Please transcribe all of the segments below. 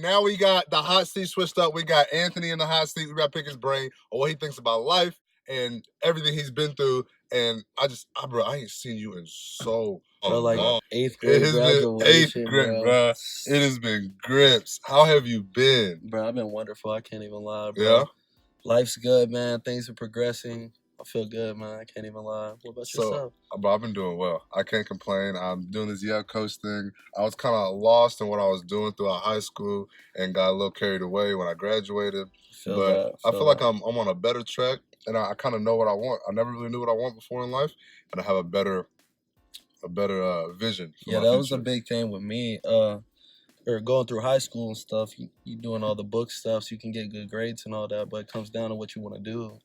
now we got the hot seat switched up. We got Anthony in the hot seat. We got to pick his brain on what he thinks about life and everything he's been through. And bro, I ain't seen you in so bro, like long. 8th grade graduation, bro. It has been grips. How have you been? Bro, I've been wonderful. I can't even lie, bro. Yeah? Life's good, man. Things are progressing. I feel good, man. I can't even lie. What about yourself? Bro, I've been doing well. I can't complain. I'm doing this coach thing. I was kind of lost in what I was doing throughout high school and got a little carried away when I graduated. I feel like I'm on a better track, and I kind of know what I want. I never really knew what I want before in life, and I have a better vision for my future. Was a big thing with me. Or going through high school and stuff, you doing all the book stuff so you can get good grades and all that, but it comes down to what you want to do.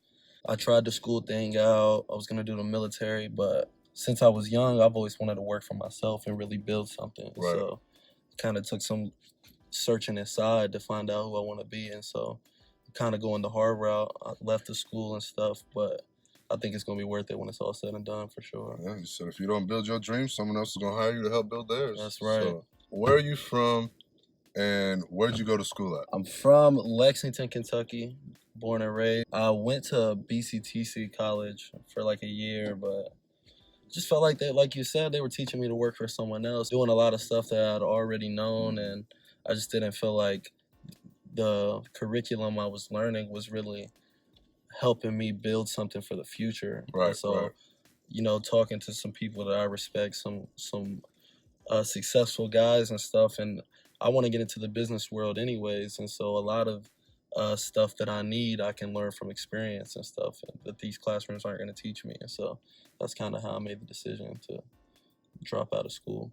I tried the school thing out. I was going to do the military, but since I was young, I've always wanted to work for myself and really build something. Right. So kind of took some searching inside to find out who I want to be. And so kind of going the hard route. I left the school and stuff, but I think it's going to be worth it when it's all said and done for sure. Yeah, so if you don't build your dreams, someone else is going to hire you to help build theirs. That's right. So, where are you from and where did you go to school at? I'm from Lexington, Kentucky, born and raised. I went to BCTC college for like a year, but just felt like like you said, they were teaching me to work for someone else, doing a lot of stuff that I'd already known, and I just didn't feel like the curriculum I was learning was really helping me build something for the future. Right. And so, talking to some people that I respect, some successful guys and stuff, and I want to get into the business world anyways, and so a lot of stuff that I need, I can learn from experience and stuff that these classrooms aren't going to teach me. And so that's kind of how I made the decision to drop out of school.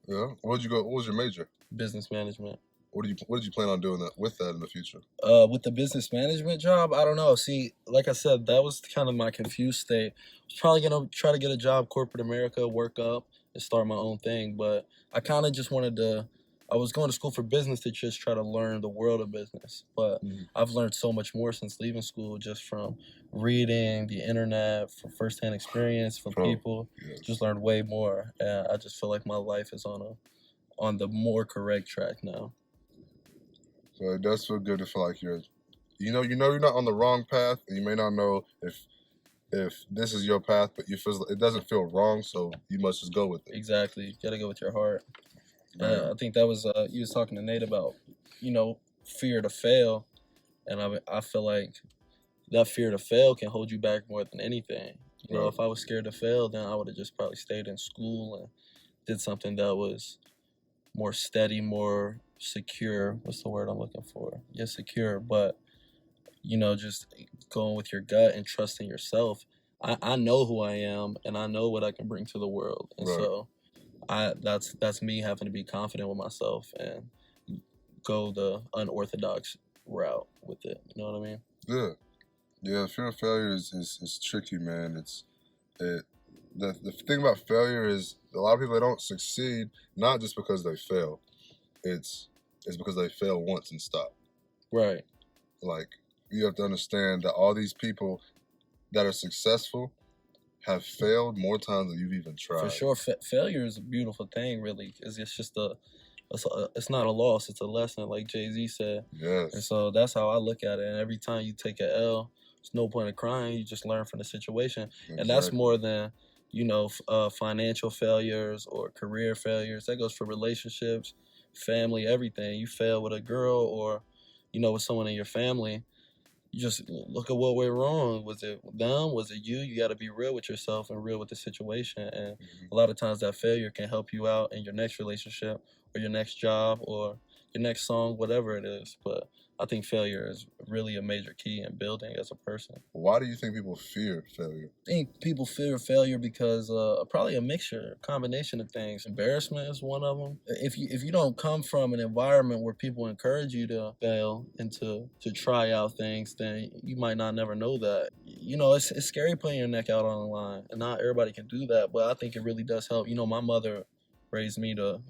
Yeah. What was your major? Business management. What did you plan on doing with that in the future? With the business management job, I don't know. See, like I said, that was kind of my confused state. I was probably going to try to get a job, corporate America, work up, and start my own thing. But I kind of just wanted to, I was going to school for business to just try to learn the world of business. But I've learned so much more since leaving school, just from reading, the internet, from firsthand experience, from people. Yes. Just learned way more. And I just feel like my life is on the more correct track now. So it does feel good to feel like you're not on the wrong path, and you may not know if this is your path, but it doesn't feel wrong, so you must just go with it. Exactly. You gotta go with your heart. I think that was you was talking to Nate about, fear to fail, and I feel like that fear to fail can hold you back more than anything. If I was scared to fail, then I would have just probably stayed in school and did something that was more steady, more secure. What's the word I'm looking for? Yeah, secure. But just going with your gut and trusting yourself. I know who I am, and I know what I can bring to the world, and so that's me having to be confident with myself and go the unorthodox route with it. You know what I mean? Yeah. Fear of failure is tricky, man. The thing about failure is a lot of people, they don't succeed not just because they fail. It's because they fail once and stop. Right. Like, you have to understand that all these people that are successful have failed more times than you've even tried. For sure, failure is a beautiful thing. Really, it's just it's not a loss; it's a lesson, like Jay-Z said. Yes. And so that's how I look at it. And every time you take an L, there's no point in crying. You just learn from the situation, exactly. And that's more than financial failures or career failures. That goes for relationships, family, everything. You fail with a girl or with someone in your family, you just look at what went wrong. Was it them? Was it you? You got to be real with yourself and real with the situation. And a lot of times that failure can help you out in your next relationship or your next job or your next song, whatever it is. But I think failure is really a major key in building as a person. Why do you think people fear failure? I think people fear failure because probably a mixture, combination of things. Embarrassment is one of them. If you don't come from an environment where people encourage you to fail and to try out things, then you might not never know that. It's scary putting your neck out on the line, and not everybody can do that. But I think it really does help. My mother raised me to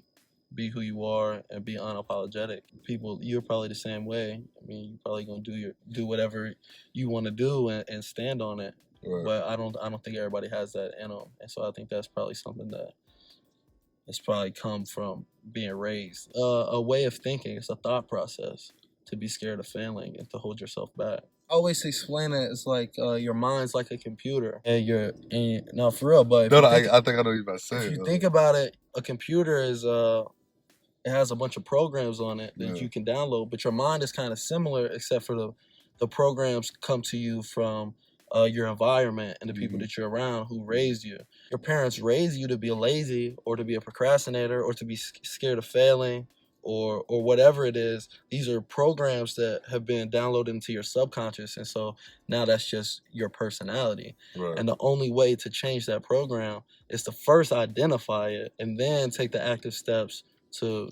be who you are and be unapologetic. People, you're probably the same way. I mean, you're probably gonna do whatever you want to do and stand on it. Right. But I don't think everybody has that in them, and so I think that's probably something that it's probably come from being raised. A way of thinking, it's a thought process to be scared of failing and to hold yourself back. I always explain it as like your mind's like a computer, and no, for real. But I think I know what you're about to say. If you think about it, a computer is it has a bunch of programs on it that you can download, but your mind is kind of similar, except for the programs come to you from your environment and the people that you're around who raised you. Your parents raised you to be lazy or to be a procrastinator or to be scared of failing or whatever it is. These are programs that have been downloaded into your subconscious, and so now that's just your personality. Right. And the only way to change that program is to first identify it and then take the active steps to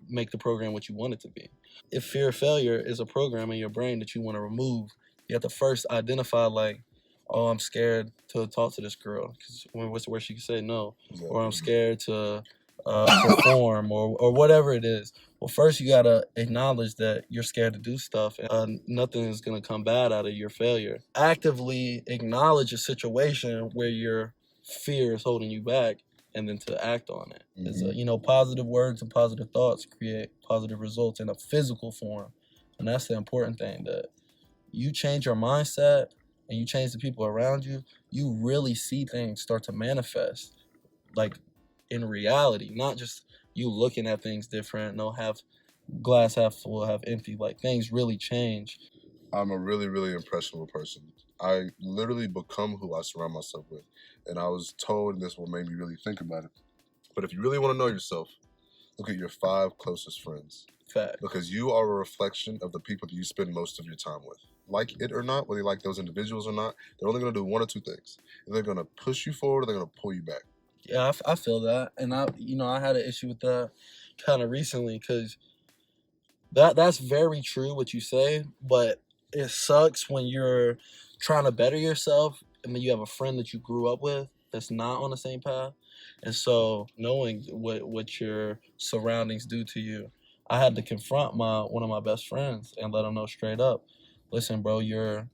make the program what you want it to be. If fear of failure is a program in your brain that you want to remove, you have to first identify like, oh, I'm scared to talk to this girl because what's the worst she can say no, or I'm scared to perform or whatever it is. Well, first you gotta acknowledge that you're scared to do stuff, and nothing is gonna come bad out of your failure. Actively acknowledge a situation where your fear is holding you back, and then to act on it. It's positive words and positive thoughts create positive results in a physical form, and that's the important thing. That you change your mindset and you change the people around you, you really see things start to manifest, like in reality, not just you looking at things different. No, have glass half full, half empty. Like things really change. I'm a really, really impressionable person. I literally become who I surround myself with. And I was told, and this will make me really think about it, but if you really want to know yourself, look at your 5 closest friends. Fact. Because you are a reflection of the people that you spend most of your time with. Like it or not, whether you like those individuals or not, they're only going to do 1 or 2 things. They're going to push you forward or they're going to pull you back. Yeah, I feel that. And I had an issue with that kind of recently because that's very true what you say, but it sucks when you're trying to better yourself and then you have a friend that you grew up with that's not on the same path. And so knowing what your surroundings do to you, I had to confront one of my best friends and let him know straight up, listen, bro, you're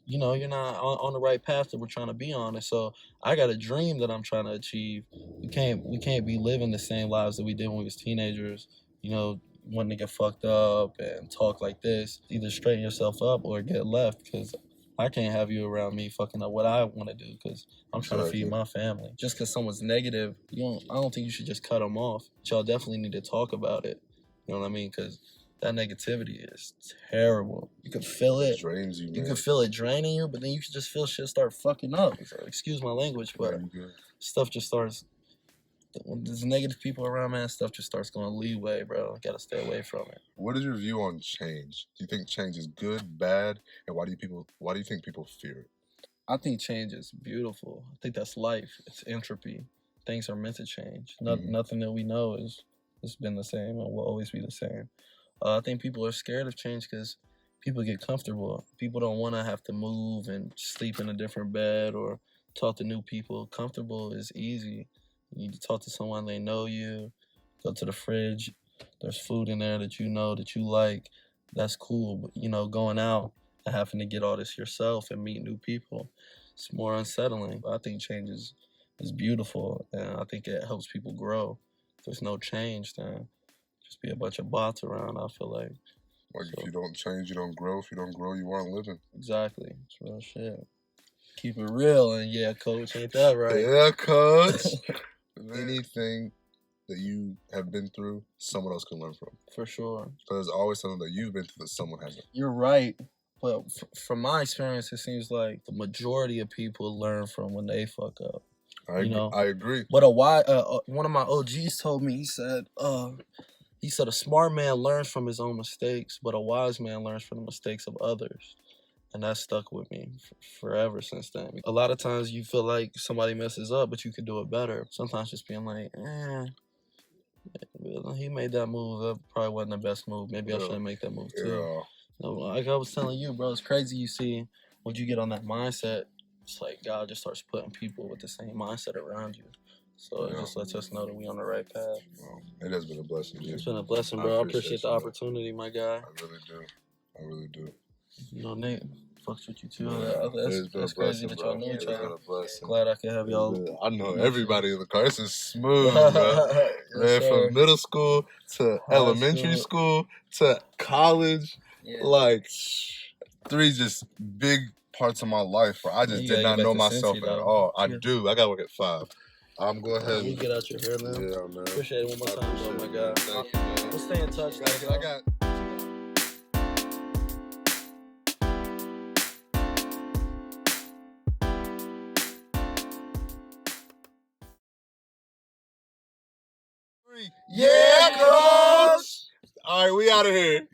you're not on the right path that we're trying to be on. And so I got a dream that I'm trying to achieve. We can't be living the same lives that we did when we was teenagers, wanting to get fucked up and talk like this. Either straighten yourself up or get left, because I can't have you around me fucking up what I want to do, because I'm trying to feed my family. Just because someone's negative, I don't think you should just cut them off. But y'all definitely need to talk about it. You know what I mean? Because that negativity is terrible. You can feel it. It drains you, man. You can feel it draining you, but then you can just feel shit start fucking up. Excuse my language, but stuff just starts. When there's negative people around, man, stuff just starts going leeway, bro. You gotta stay away from it. What is your view on change? Do you think change is good, bad, and why do you think people fear it? I think change is beautiful. I think that's life. It's entropy. Things are meant to change. Nothing that we know has been the same and will always be the same. I think people are scared of change because people get comfortable. People don't want to have to move and sleep in a different bed or talk to new people. Comfortable is easy. You talk to someone, they know you. Go to the fridge. There's food in there that you know that you like. That's cool. But, going out and having to get all this yourself and meet new people, it's more unsettling. I think change is beautiful, and I think it helps people grow. If there's no change, then just be a bunch of bots around, I feel like. If you don't change, you don't grow. If you don't grow, you aren't living. Exactly. It's real shit. Keep it real, and yeah, coach, ain't that right? Yeah, coach. Anything that you have been through, someone else can learn from. For sure. So there's always something that you've been through that someone hasn't. You're right. But from my experience, it seems like the majority of people learn from when they fuck up. I agree. But one of my OGs told me, he said a smart man learns from his own mistakes, but a wise man learns from the mistakes of others. And that stuck with me forever since then. A lot of times you feel like somebody messes up, but you could do it better. Sometimes just being like, he made that move. That probably wasn't the best move. Maybe I shouldn't make that move too. Yeah. Like I was telling you, bro, it's crazy. You see, once you get on that mindset, it's like God just starts putting people with the same mindset around you. So it just lets us know that we on the right path. Well, it has been a blessing. It's been a blessing, bro. I appreciate the opportunity, my guy. I really do. Nate. fucks with you too. That's crazy that y'all know each other. Glad I could have y'all. I know everybody in the car. This is smooth, bro. Man, from middle school to elementary school to college, like 3 just big parts of my life where I just did not know myself at all. I do. I gotta work at 5. Go ahead. You get out your hair, man. Yeah, man. Appreciate it one more time, bro. My God. Thank you, man. We'll stay in touch. I got. Yeah, coach! All right, we out of here.